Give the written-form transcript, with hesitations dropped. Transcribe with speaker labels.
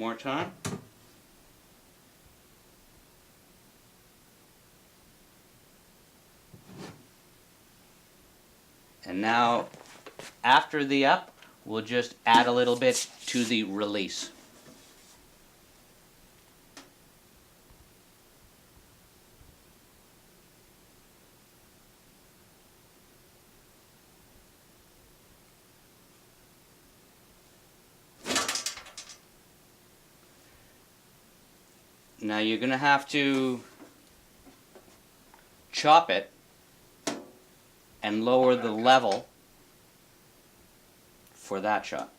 Speaker 1: more time. And now, after the up, we'll just add a little bit to the release. Now you're going to have to chop it and lower the level for that shot.